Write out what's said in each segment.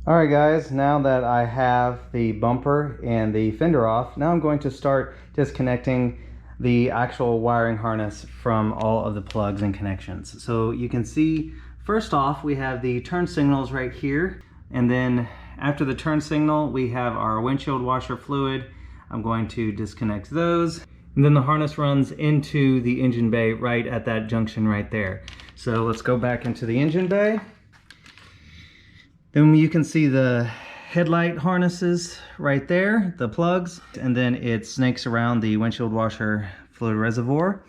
Alright guys, now that I have the bumper and the fender off, now I'm going to start disconnecting the actual wiring harness from all of the plugs and connections. So you can see, first off, we have the turn signals right here, and then after the turn signal we have our windshield washer fluid. I'm going to disconnect those, and then the harness runs into the engine bay right at that junction right there. So let's go back into the engine bay. Then you can see the headlight harnesses right there, the plugs, and then it snakes around the windshield washer fluid reservoir.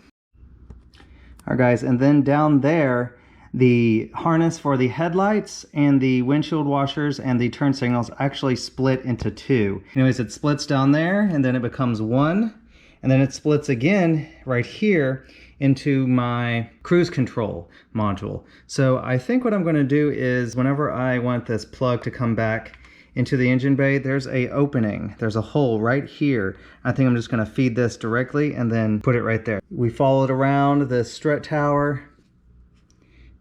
All right guys, and then down there, the harness for the headlights and the windshield washers and the turn signals actually split into two. Anyways, it splits down there and then it becomes one, and then it splits again right here into my cruise control module. So I think what I'm going to do is, whenever I want this plug to come back into the engine bay, there's a opening, there's a hole right here. I think I'm just going to feed this directly and then put it right there. We follow it around the strut tower.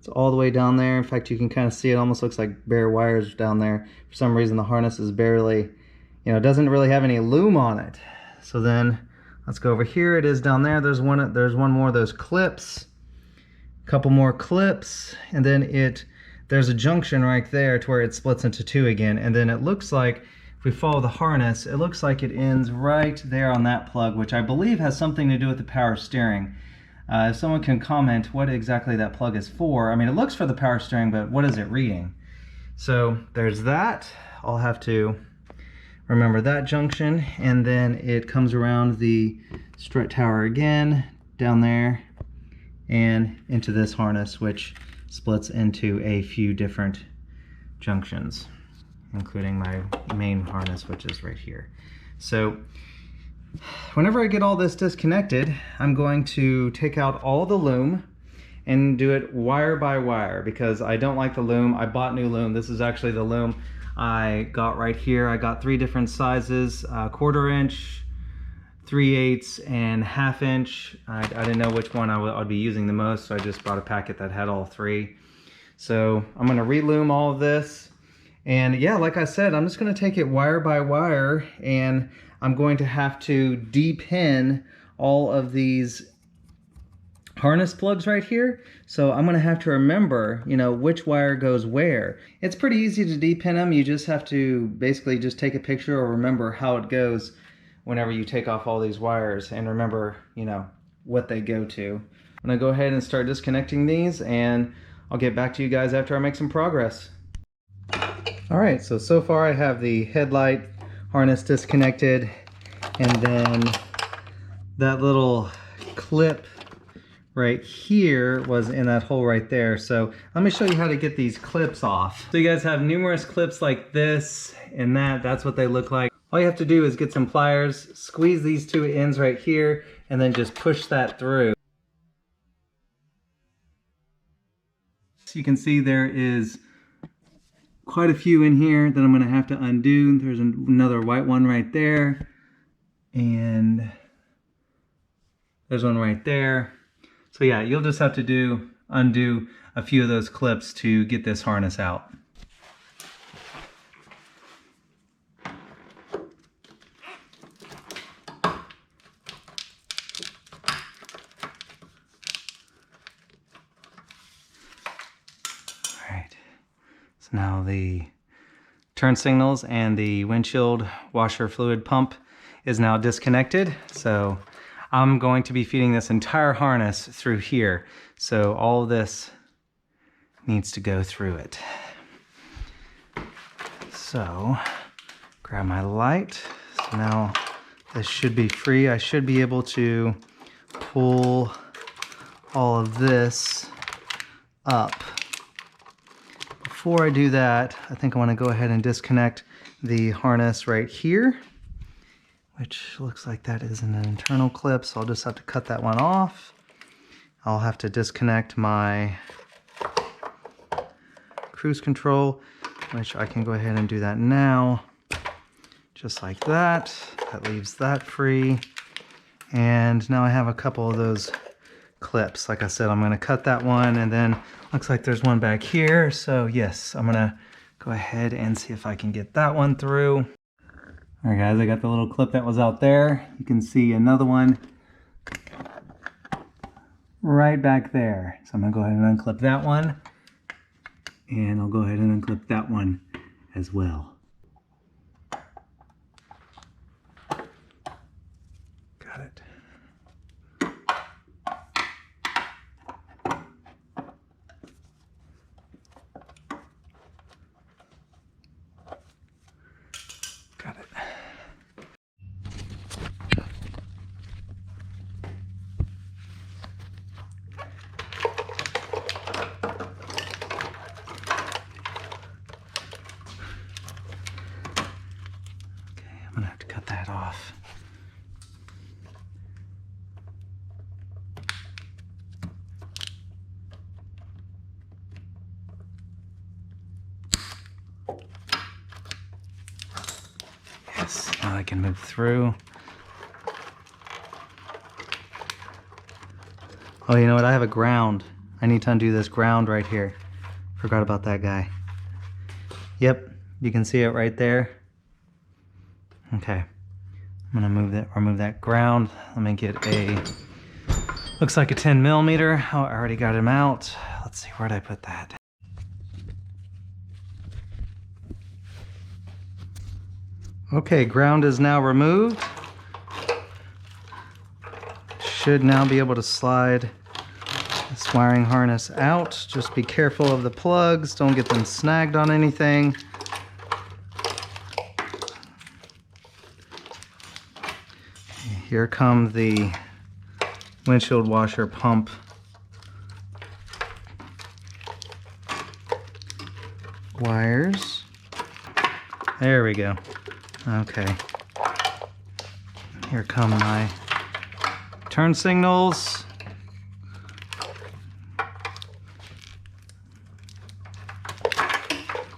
It's all the way down there. In fact, you can kind of see it almost looks like bare wires down there. For some reason the harness is barely, doesn't really have any loom on it. So then let's go over here. It is down there. There's one more of those clips, a couple more clips, and then there's a junction right there to where it splits into two again. And then it looks like, if we follow the harness, it looks like it ends right there on that plug, which I believe has something to do with the power steering. If someone can comment what exactly that plug is for. I mean, it looks for the power steering, but what is it reading? So there's that. I'll have to remember that junction, and then it comes around the strut tower again, down there, and into this harness, which splits into a few different junctions, including my main harness, which is right here. So whenever I get all this disconnected, I'm going to take out all the loom and do it wire by wire, because I don't like the loom. I bought new loom. This is actually the loom I got right here. I got three different sizes, 1/4 inch, 3/8, and 1/2 inch. I didn't know which one I'd be using the most, so I just bought a packet that had all three. So I'm gonna re-loom all of this. And yeah, like I said, I'm just gonna take it wire by wire, and I'm going to have to de-pin all of these harness plugs right here. So I'm gonna have to remember, which wire goes where. It's pretty easy to de-pin them. You just have to basically just take a picture or remember how it goes whenever you take off all these wires, and remember, what they go to. I'm gonna go ahead and start disconnecting these, and I'll get back to you guys after I make some progress. All right, so far I have the headlight harness disconnected, and then that little clip right here was in that hole right there. So let me show you how to get these clips off. So you guys have numerous clips like this and that's what they look like. All you have to do is get some pliers, squeeze these two ends right here, and then just push that through. So you can see there is quite a few in here that I'm going to have to undo. There's another white one right there, and there's one right there. So yeah, you'll just have to undo a few of those clips to get this harness out. Alright, so now the turn signals and the windshield washer fluid pump is now disconnected. So I'm going to be feeding this entire harness through here. So all of this needs to go through it. So grab my light. So now this should be free. I should be able to pull all of this up. Before I do that, I think I want to go ahead and disconnect the harness right here, which looks like that is an internal clip, so I'll just have to cut that one off. I'll have to disconnect my cruise control, which I can go ahead and do that now, just like that. That leaves that free. And now I have a couple of those clips. Like I said, I'm going to cut that one, and then looks like there's one back here. So yes, I'm going to go ahead and see if I can get that one through. All right guys, I got the little clip that was out there. You can see another one right back there. So I'm gonna go ahead and unclip that one. And I'll go ahead and unclip that one as well. Got it. Got it. I'm gonna have to cut that off. Yes, now I can move through. Oh, you know what? I have a ground. I need to undo this ground right here. Forgot about that guy. Yep, you can see it right there. Okay, I'm gonna remove that ground. Let me get a, looks like a 10 millimeter. Oh, I already got him out. Let's see, where'd I put that? Okay, ground is now removed. Should now be able to slide this wiring harness out. Just be careful of the plugs. Don't get them snagged on anything. Here come the windshield washer pump wires. There we go. Okay. Here come my turn signals.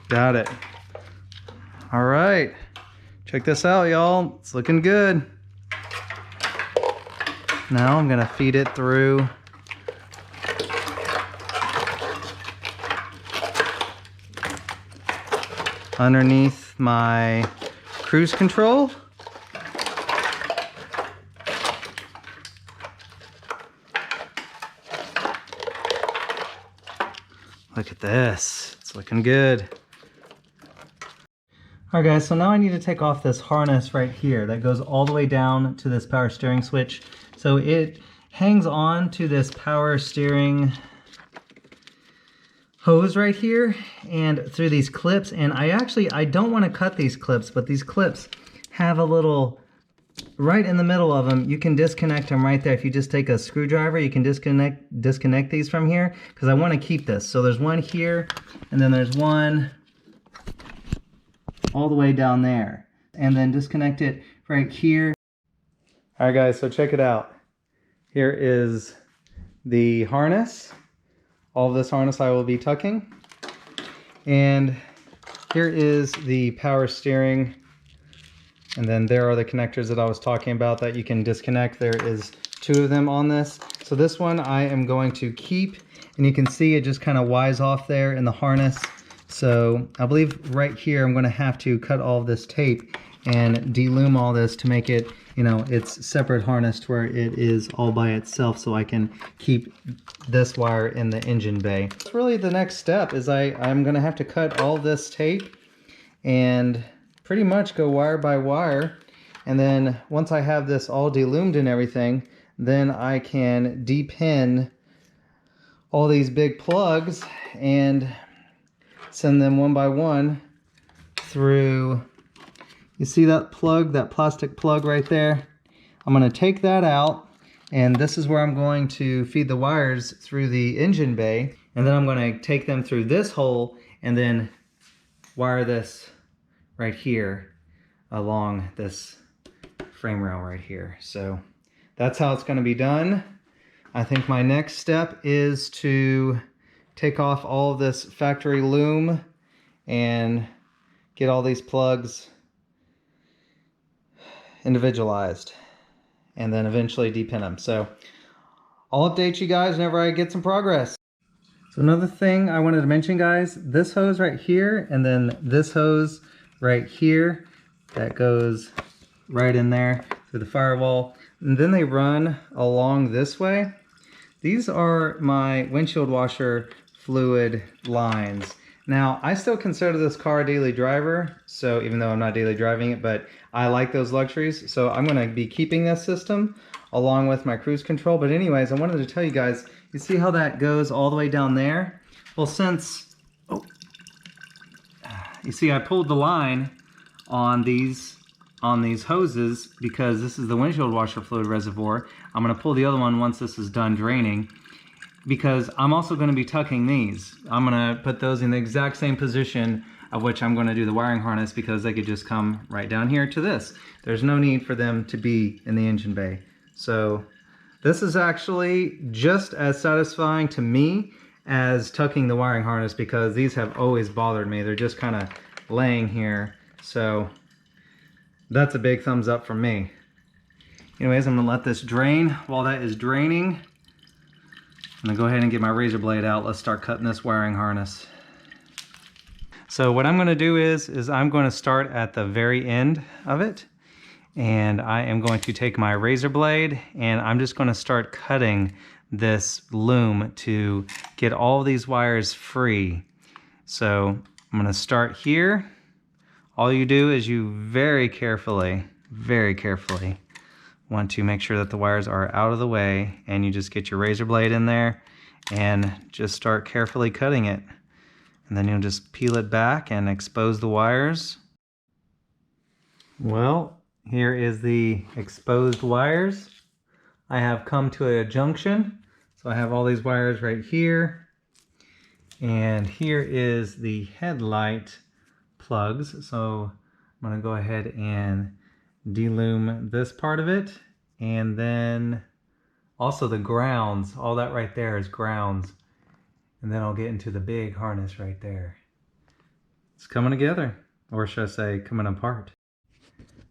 Got it. All right. Check this out, y'all. It's looking good. Now I'm gonna feed it through underneath my cruise control. Look at this, it's looking good. All right guys, so now I need to take off this harness right here that goes all the way down to this power steering switch. So it hangs on to this power steering hose right here and through these clips. And I don't want to cut these clips, but these clips have a little, right in the middle of them, you can disconnect them right there. If you just take a screwdriver, you can disconnect these from here, because I want to keep this. So there's one here, and then there's one all the way down there. And then disconnect it right here. All right guys, so check it out. Here is the harness. All of this harness I will be tucking. And here is the power steering. And then there are the connectors that I was talking about that you can disconnect. There is 2 of them on this. So this one I am going to keep, and you can see it just kind of wires off there in the harness. So I believe right here I'm going to have to cut all of this tape and de-loom all this to make it, you know, it's separate harnessed where it is all by itself, so I can keep this wire in the engine bay. That's really the next step, is I'm going to have to cut all this tape and pretty much go wire by wire. And then once I have this all de-loomed and everything, then I can de-pin all these big plugs and send them one by one through. You see that plug, that plastic plug right there? I'm going to take that out, and this is where I'm going to feed the wires through the engine bay, and then I'm going to take them through this hole and then wire this right here along this frame rail right here. So that's how it's going to be done. I think my next step is to take off all of this factory loom and get all these plugs individualized and then eventually de-pin them. So I'll update you guys whenever I get some progress. So another thing I wanted to mention, guys, this hose right here and then this hose right here that goes right in there through the firewall, and then they run along this way. These are my windshield washer fluid lines. Now, I still consider this car a daily driver, so even though I'm not daily driving it, but I like those luxuries, so I'm gonna be keeping this system along with my cruise control. But anyways, I wanted to tell you guys, you see how that goes all the way down there? Well, since, you see I pulled the line on these hoses because this is the windshield washer fluid reservoir. I'm gonna pull the other one once this is done draining, because I'm also gonna be tucking these. I'm gonna put those in the exact same position of which I'm gonna do the wiring harness, because they could just come right down here to this. There's no need for them to be in the engine bay. So this is actually just as satisfying to me as tucking the wiring harness, because these have always bothered me. They're just kind of laying here. So that's a big thumbs up from me. Anyways, I'm gonna let this drain. While that is draining, I'm gonna go ahead and get my razor blade out. Let's start cutting this wiring harness. So what I'm gonna do is I'm gonna start at the very end of it, and I am going to take my razor blade and I'm just gonna start cutting this loom to get all these wires free. So I'm gonna start here. All you do is you very carefully want to make sure that the wires are out of the way, and you just get your razor blade in there and just start carefully cutting it. And then you'll just peel it back and expose the wires. Well, here is the exposed wires. I have come to a junction. So I have all these wires right here. And here is the headlight plugs. So I'm gonna go ahead and deloom this part of it, and then also the grounds. All that right there is grounds, and then I'll get into the big harness right there. It's coming together, or should I say coming apart.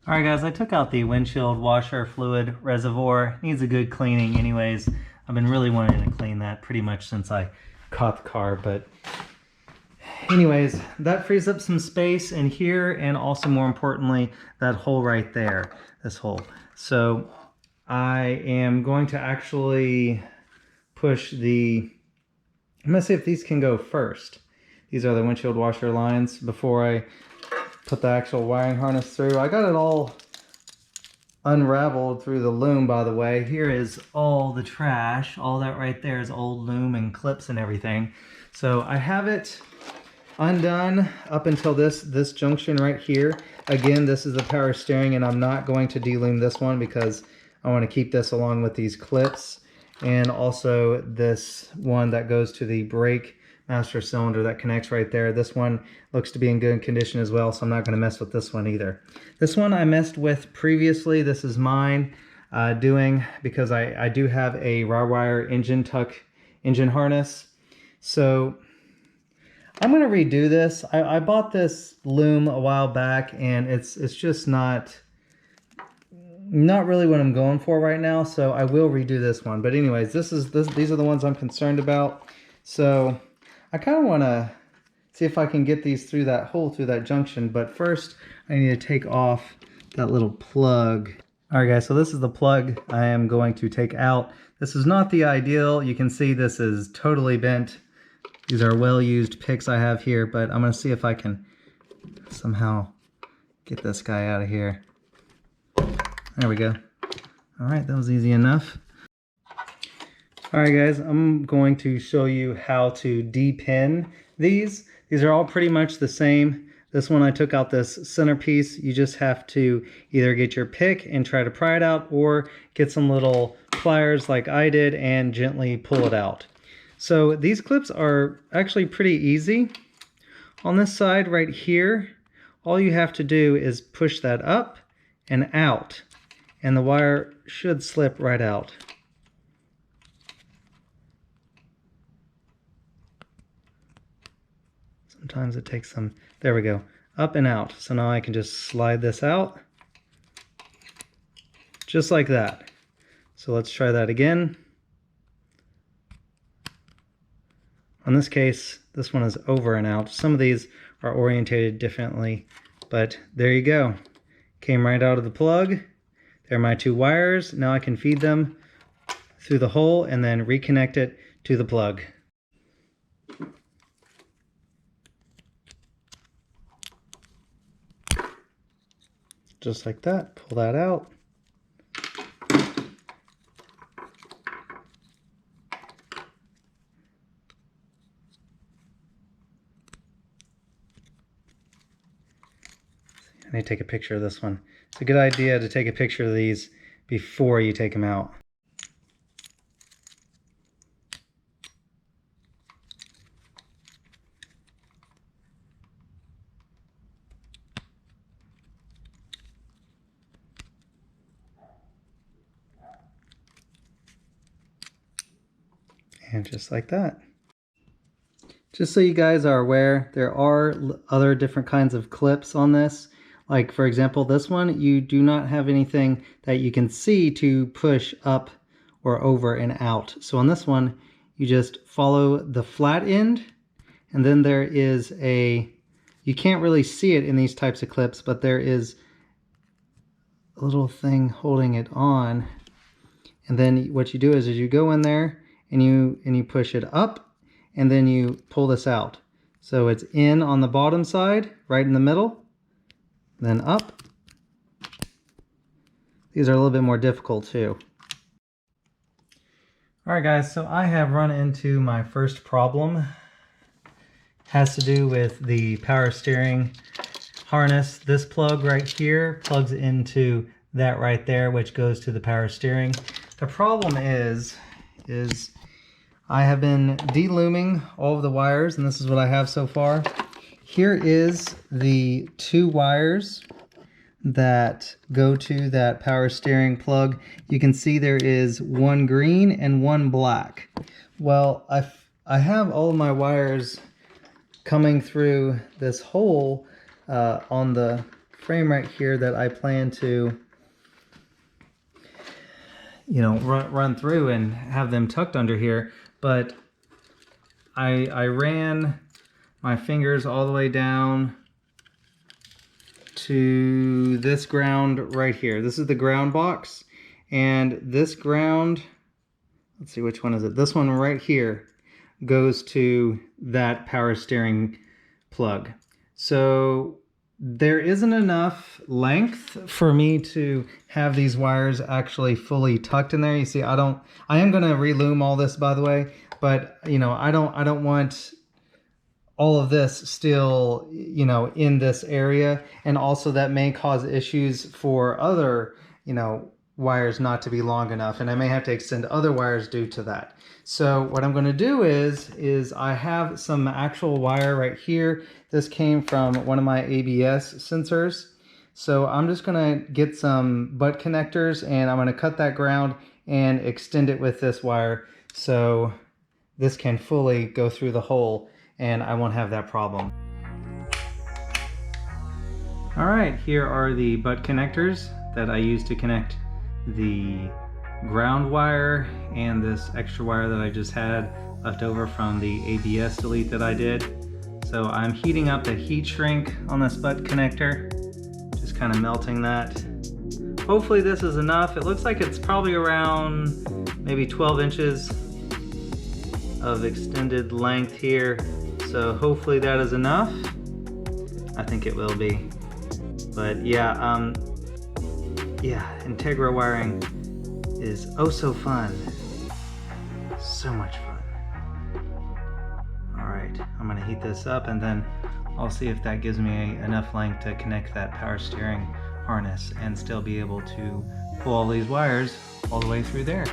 All right, guys, I took out the windshield washer fluid reservoir. Needs a good cleaning anyways. I've been really wanting to clean that pretty much since I caught the car, but anyways, that frees up some space in here, and also more importantly, that hole right there, this hole. So I am going to actually push the, I'm gonna see if these can go first. These are the windshield washer lines before I put the actual wiring harness through. I got it all unraveled through the loom, by the way. Here is all the trash. All that right there is old loom and clips and everything. So I have it undone up until this junction right here. Again, this is the power steering, and I'm not going to deloom this one because I want to keep this along with these clips, and also this one that goes to the brake master cylinder that connects right there. This one looks to be in good condition as well, so I'm not going to mess with this one either. This one I messed with previously. This is mine doing, because I do have a raw wire engine tuck engine harness. So I'm going to redo this. I bought this loom a while back, and it's just not really what I'm going for right now, so I will redo this one. But anyways, these are the ones I'm concerned about. So I kind of want to see if I can get these through that hole, through that junction, but first I need to take off that little plug. All right, guys, so this is the plug I am going to take out. This is not the ideal. You can see this is totally bent. These are well-used picks I have here, but I'm going to see if I can somehow get this guy out of here. There we go. All right, that was easy enough. All right, guys, I'm going to show you how to de-pin these. These are all pretty much the same. This one, I took out this centerpiece. You just have to either get your pick and try to pry it out, or get some little pliers like I did and gently pull it out. So these clips are actually pretty easy. On this side right here, all you have to do is push that up and out, and the wire should slip right out. Sometimes it takes some, there we go, up and out. So now I can just slide this out, just like that. So let's try that again. In this case, this one is over and out. Some of these are orientated differently, but there you go. Came right out of the plug. There are my two wires. Now I can feed them through the hole and then reconnect it to the plug. Just like that, pull that out. I need to take a picture of this one. It's a good idea to take a picture of these before you take them out. And just like that. Just so you guys are aware, there are other different kinds of clips on this. Like for example, this one, you do not have anything that you can see to push up or over and out. So on this one, you just follow the flat end, and then there is you can't really see it in these types of clips, but there is a little thing holding it on. And then what you do is you go in there and you push it up, and then you pull this out. So it's in on the bottom side, right in the middle, then up. These are a little bit more difficult too. Alright guys, so I have run into my first problem. It has to do with the power steering harness. This plug right here plugs into that right there, which goes to the power steering. The problem is I have been de-looming all of the wires, and this is what I have so far. Here is the two wires that go to that power steering plug. You can see there is one green and one black. Well, I have all of my wires coming through this hole on the frame right here that I plan to, you know, run through and have them tucked under here. But I ran my fingers all the way down to this ground right here. This is the ground box, and this ground, let's see, which one is it? This one right here goes to that power steering plug. So there isn't enough length for me to have these wires actually fully tucked in there. You see, I am going to reloom all this, by the way, but you know, I don't want all of this still, you know, in this area, and also that may cause issues for other, you know, wires not to be long enough, and I may have to extend other wires due to that. So what I'm going to do is I have some actual wire right here. This came from one of my ABS sensors. So I'm just going to get some butt connectors, and I'm going to cut that ground and extend it with this wire so this can fully go through the hole and I won't have that problem. All right, here are the butt connectors that I use to connect the ground wire and this extra wire that I just had left over from the ABS delete that I did. So I'm heating up the heat shrink on this butt connector, just kind of melting that. Hopefully this is enough. It looks like it's probably around maybe 12 inches of extended length here. So hopefully that is enough. I think it will be. But yeah, Integra wiring is oh so fun. So much fun. Alright, I'm gonna heat this up and then I'll see if that gives me enough length to connect that power steering harness and still be able to pull all these wires all the way through there.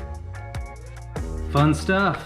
Fun stuff.